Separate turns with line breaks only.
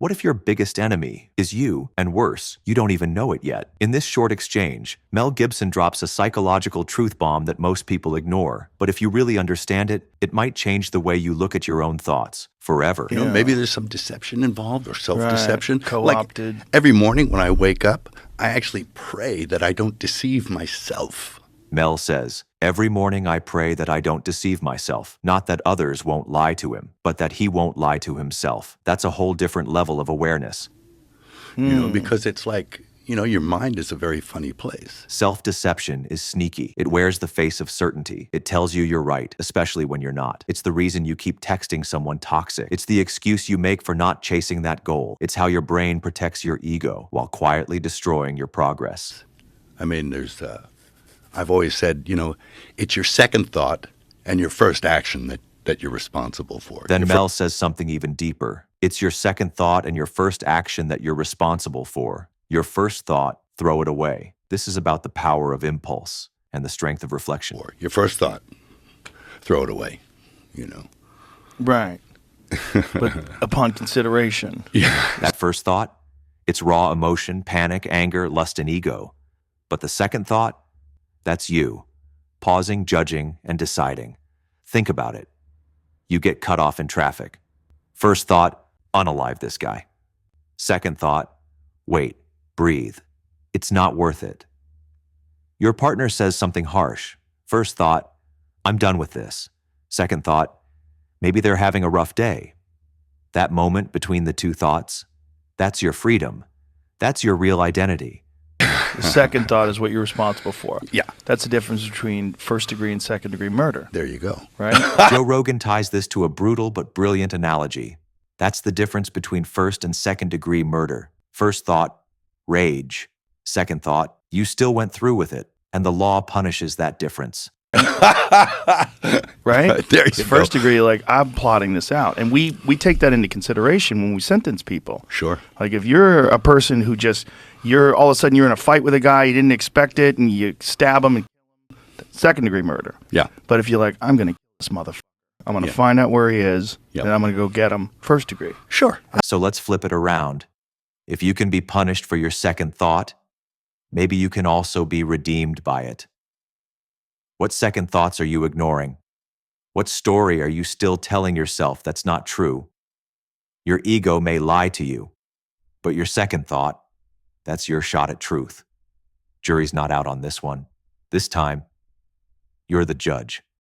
What if your biggest enemy is you, and worse, you don't even know it yet? In this short exchange, Mel Gibson drops a psychological truth bomb that most people ignore. But if you really understand it, it might change the way you look at your own thoughts forever.
You know, maybe there's some deception involved or self-deception.
Right. Co-opted.
Like every morning when I wake up, I actually pray that I don't deceive myself.
Mel says, "Every morning I pray that I don't deceive myself, not that others won't lie to him, but that he won't lie to himself." That's a whole different level of awareness.
You know, because it's like, you know, your mind is a very funny place.
Self-deception is sneaky. It wears the face of certainty. It tells you you're right, especially when you're not. It's the reason you keep texting someone toxic. It's the excuse you make for not chasing that goal. It's how your brain protects your ego while quietly destroying your progress.
I mean, I've always said, you know, it's your second thought and your first action that you're responsible for.
Then Mel says something even deeper. It's your second thought and your first action that you're responsible for. Your first thought, throw it away. This is about the power of impulse and the strength of reflection.
Or your first thought, throw it away, you know.
Right. But upon consideration.
Yeah.
That first thought, it's raw emotion, panic, anger, lust, and ego. But the second thought, that's you, pausing, judging, and deciding. Think about it. You get cut off in traffic. First thought, unalive this guy. Second thought, wait, breathe. It's not worth it. Your partner says something harsh. First thought, I'm done with this. Second thought, maybe they're having a rough day. That moment between the two thoughts, that's your freedom. That's your real identity.
The second thought is what you're responsible for.
Yeah.
That's the difference between first degree and second degree murder.
There you go.
Right?
Joe Rogan ties this to a brutal but brilliant analogy. That's the difference between first and second degree murder. First thought, rage. Second thought, you still went through with it, and the law punishes that difference.
Right?
There you
It's first degree, like, I'm plotting this out. And we take that into consideration when we sentence people.
Sure.
Like, if you're a person who you're all of a sudden you're in a fight with a guy, you didn't expect it, and you stab him, and second degree murder.
Yeah.
But if you're like, I'm going to kill this motherfucker, I'm going to find out where he is,
Yep.
and I'm going to go get him, first degree.
Sure.
So let's flip it around. If you can be punished for your second thought, maybe you can also be redeemed by it. What second thoughts are you ignoring? What story are you still telling yourself that's not true? Your ego may lie to you, but your second thought, that's your shot at truth. Jury's not out on this one. This time, you're the judge.